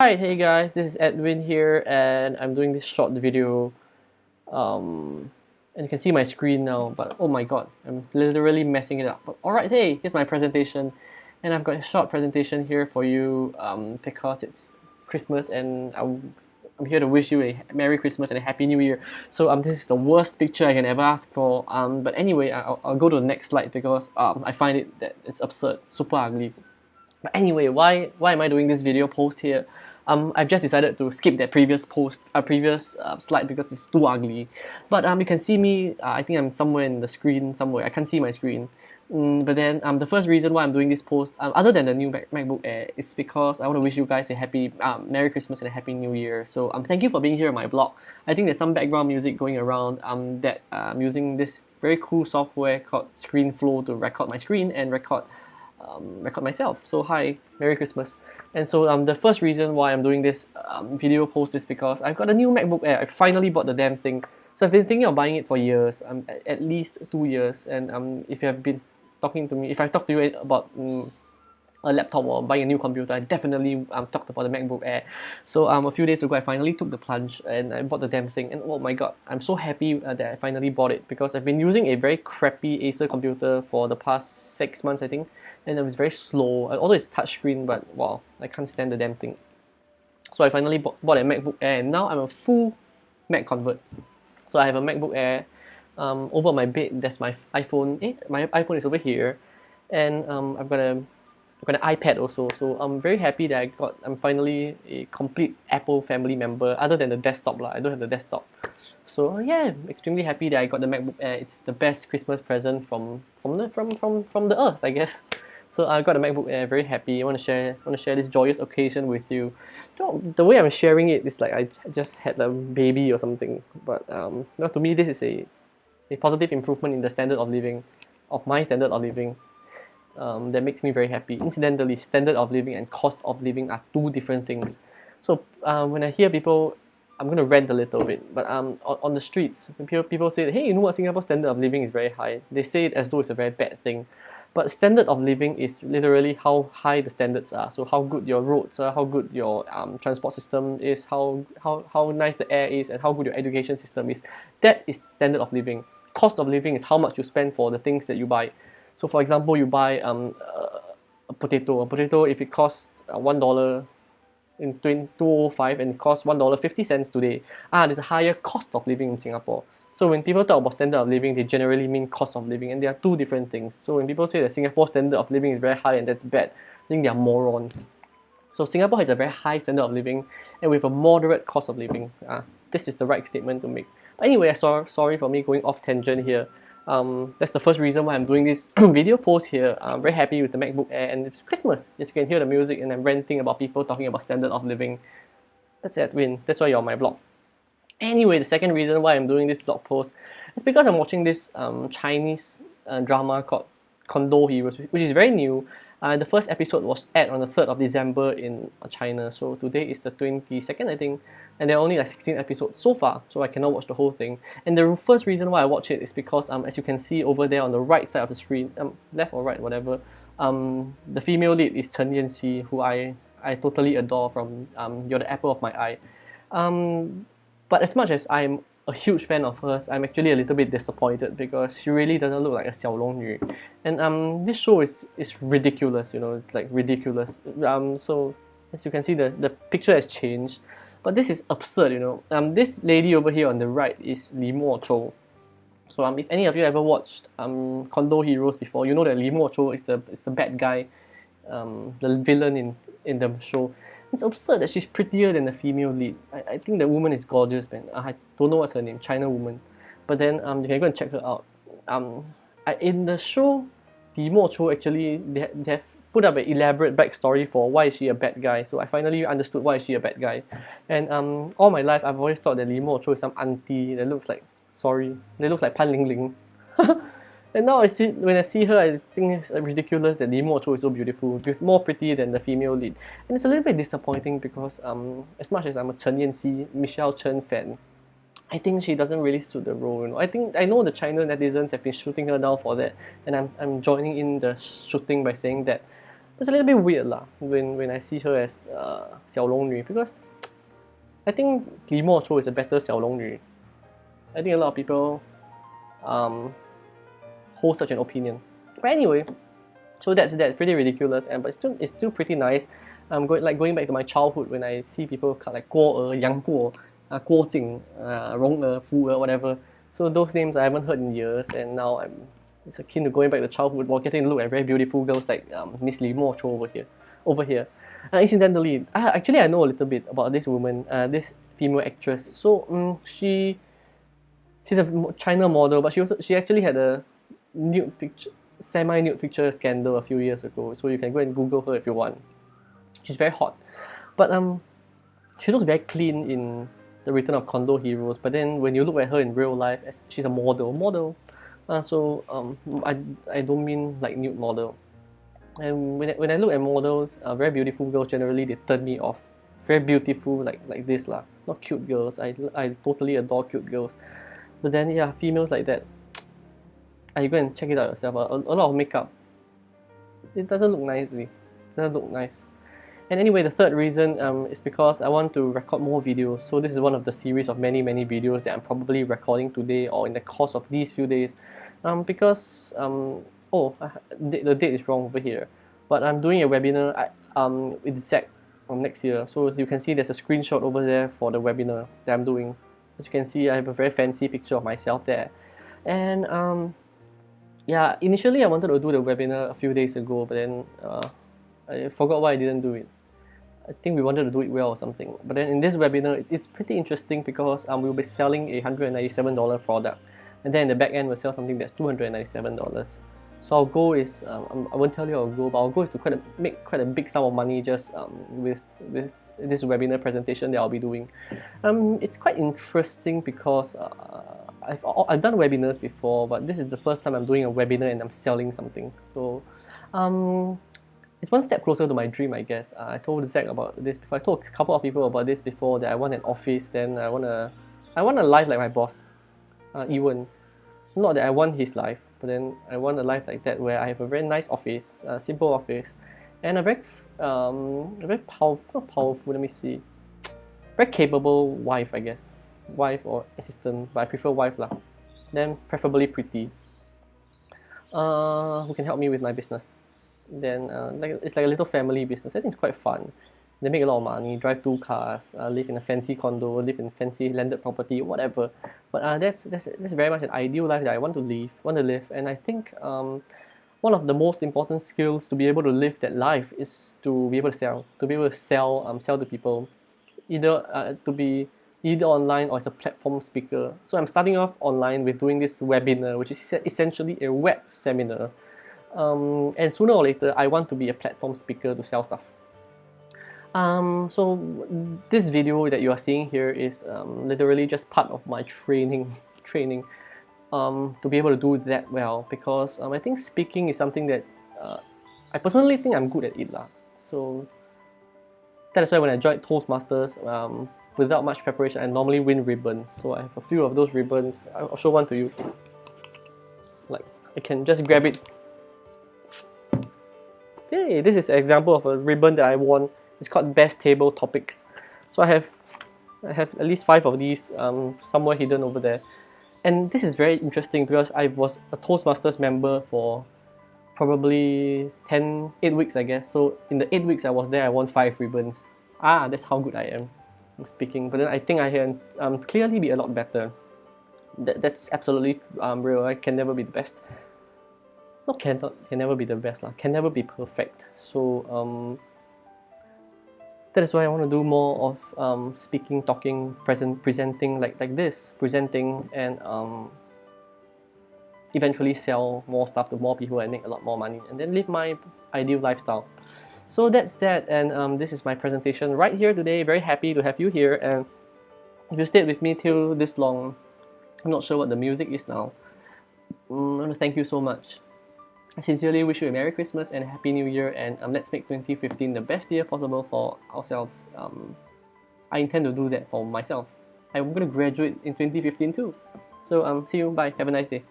Hi, hey guys, this is Edwin here, and I'm doing this short video. And you can see my screen now, but oh my god, I'm literally messing it up. But alright, hey, here's my presentation, and I've got a short presentation here for you because it's Christmas, and I'm here to wish you a Merry Christmas and a Happy New Year. So this is the worst picture I can ever ask for. But anyway, I'll go to the next slide because I find it that it's absurd, super ugly. But anyway, why am I doing this video post here? I've just decided to skip that previous slide because it's too ugly. But you can see me. I think I'm somewhere in the screen somewhere. I can't see my screen. But then the first reason why I'm doing this post, other than the new MacBook Air, is because I want to wish you guys a happy Merry Christmas and a Happy New Year. So thank you for being here on my blog. I think there's some background music going around that I'm using this very cool software called ScreenFlow to record my screen and record myself. So hi, Merry Christmas. And so the first reason why I'm doing this video post is because I've got a new MacBook Air. I finally bought the damn thing. So I've been thinking of buying it for years, at least 2 years. And if you have been talking to me, if I've talked to you about a laptop or buying a new computer, I definitely talked about the MacBook Air. So a few days ago, I finally took the plunge and I bought the damn thing. And oh my god, I'm so happy that I finally bought it because I've been using a very crappy Acer computer for the past 6 months, I think. And it was very slow, although it's touchscreen, but wow, I can't stand the damn thing. So I finally bought a MacBook Air, and now I'm a full Mac convert. So I have a MacBook Air. Over my bed, there's my iPhone. My iPhone is over here, and I've got an iPad also. So I'm very happy that I'm finally a complete Apple family member. Other than the desktop lah, I don't have the desktop. So yeah, I'm extremely happy that I got the MacBook Air. It's the best Christmas present from the earth, I guess. So I got a MacBook Air, very happy. I want to share this joyous occasion with you. The way I'm sharing it is like I just had a baby or something. But to me, this is a positive improvement in the standard of living, of my standard of living. That makes me very happy. Incidentally, standard of living and cost of living are two different things. So when I hear people, I'm going to rant a little bit, but on the streets, when people say, hey, you know what, Singapore's standard of living is very high, they say it as though it's a very bad thing. But standard of living is literally how high the standards are. So how good your roads are, how good your transport system is, how nice the air is, and how good your education system is. That is standard of living. Cost of living is how much you spend for the things that you buy. So for example, you buy a potato. A potato, if it costs $1 in 2005 and it costs $1.50 today, there's a higher cost of living in Singapore. So when people talk about standard of living, they generally mean cost of living, and they are two different things. So when people say that Singapore's standard of living is very high and that's bad, I think they are morons. So Singapore has a very high standard of living and with a moderate cost of living. This is the right statement to make. But anyway, sorry for me going off tangent here. That's the first reason why I'm doing this video post here. I'm very happy with the MacBook Air, and it's Christmas. As you can hear the music, and I'm ranting about people talking about standard of living. That's Edwin. That's why you're on my blog. Anyway, the second reason why I'm doing this blog post is because I'm watching this Chinese drama called Condo Heroes, which is very new. The first episode was aired on the 3rd of December in China, so today is the 22nd, I think, and there are only like 16 episodes so far, so I cannot watch the whole thing. And the first reason why I watch it is because, as you can see over there on the right side of the screen, left or right, whatever, the female lead is Chen Yanxi, who I totally adore from You're the Apple of My Eye. But as much as I'm a huge fan of hers, I'm actually a little bit disappointed because she really doesn't look like a Xiaolong Yu. And this show is ridiculous, you know, it's like ridiculous. So as you can see, the picture has changed, but this is absurd, you know. This lady over here on the right is Li Mo-chou. So if any of you ever watched Condo Heroes before, you know that Li Mo-chou is the bad guy, the villain in the show. It's absurd that she's prettier than the female lead. I think the woman is gorgeous, man. I don't know what's her name, China woman. But then you can go and check her out. In the show, Li Mo-chou actually, they have put up an elaborate backstory for why is she a bad guy. So I finally understood why is she a bad guy. And all my life, I've always thought that Li Mo-chou is some auntie that looks like, that looks like Pan Ling Ling. And now when I see her, I think it's ridiculous that Li Mo-chou is so beautiful, more pretty than the female lead. And it's a little bit disappointing because as much as I'm a Chen Yanxi, Michelle Chen fan, I think she doesn't really suit the role. You know? I know the China netizens have been shooting her down for that, and I'm joining in the shooting by saying that it's a little bit weird lah when I see her as 小龙女 because I think Li Mo Chou is a better 小龙女. I think a lot of people hold such an opinion. But anyway, so that's pretty ridiculous, but it's still pretty nice. Going back to my childhood when I see people cut like Guo Yang Guo, Guo Jing, Rong Fu whatever. So those names I haven't heard in years, and now it's akin to going back to childhood while getting to look at very beautiful girls like Miss Li Mo Chou over here. Incidentally, actually I know a little bit about this woman, this female actress. So she's a China model, but she actually had a nude picture, semi-nude picture scandal a few years ago. So you can go and Google her if you want. She's very hot, but she looks very clean in The Return of Condor Heroes. But then when you look at her in real life, she's a model. So I don't mean like nude model. And when I look at models, very beautiful girls, generally they turn me off. Very beautiful like this lah, not cute girls. I totally adore cute girls. But then yeah, females like that, you go and check it out yourself. A lot of makeup. It doesn't look nicely. It doesn't look nice. And anyway, the third reason is because I want to record more videos. So this is one of the series of many videos that I'm probably recording today or in the course of these few days. Because the date is wrong over here. But I'm doing a webinar with Zack next year. So as you can see, there's a screenshot over there for the webinar that I'm doing. As you can see, I have a very fancy picture of myself there. And yeah, initially I wanted to do the webinar a few days ago, but then I forgot why I didn't do it. I think we wanted to do it well or something. But then in this webinar, it's pretty interesting because we'll be selling a $197 product. And then in the back end, we'll sell something that's $297. So our goal is, I won't tell you our goal, but our goal is to make quite a big sum of money just with this webinar presentation that I'll be doing. It's quite interesting because I've done webinars before, but this is the first time I'm doing a webinar and I'm selling something. So it's one step closer to my dream, I guess. I told Zack about this before. I told a couple of people about this before, that I want an office, then I want a life like my boss, Ewan. Not that I want his life, but then I want a life like that where I have a very nice office, a simple office, and a very powerful, let me see, very capable wife, I guess. Wife or assistant, but I prefer wife lah. Then preferably pretty, who can help me with my business. Then it's like a little family business. I think it's quite fun. They make a lot of money, drive 2 cars, live in a fancy condo, live in fancy landed property, whatever. But that's very much an ideal life that I want to live. And I think one of the most important skills to be able to live that life is to be able to sell to people, either online or as a platform speaker. So I'm starting off online with doing this webinar, which is essentially a web seminar. And sooner or later, I want to be a platform speaker to sell stuff. So this video that you are seeing here is literally just part of my training to be able to do that well, because I think speaking is something that I personally think I'm good at it lah. So that is why when I joined Toastmasters, without much preparation, I normally win ribbons. So I have a few of those ribbons. I'll show one to you. Like, I can just grab it. Hey, this is an example of a ribbon that I won. It's called Best Table Topics. So I have at least 5 of these somewhere hidden over there. And this is very interesting because I was a Toastmasters member for probably 8 weeks, I guess. So in the 8 weeks I was there, I won 5 ribbons. That's how good I am in speaking. But then I think I can clearly be a lot better. That's absolutely real. I can never be the best. Can never be the best lah. Can never be perfect. So that is why I want to do more of speaking, talking, presenting like this, presenting, and eventually sell more stuff to more people and make a lot more money, and then live my ideal lifestyle. So that's that, and this is my presentation right here today. Very happy to have you here, and if you stayed with me till this long, I'm not sure what the music is now. I want to thank you so much. I sincerely wish you a Merry Christmas and a Happy New Year, and let's make 2015 the best year possible for ourselves. I intend to do that for myself. I'm going to graduate in 2015 too. So see you, bye, have a nice day.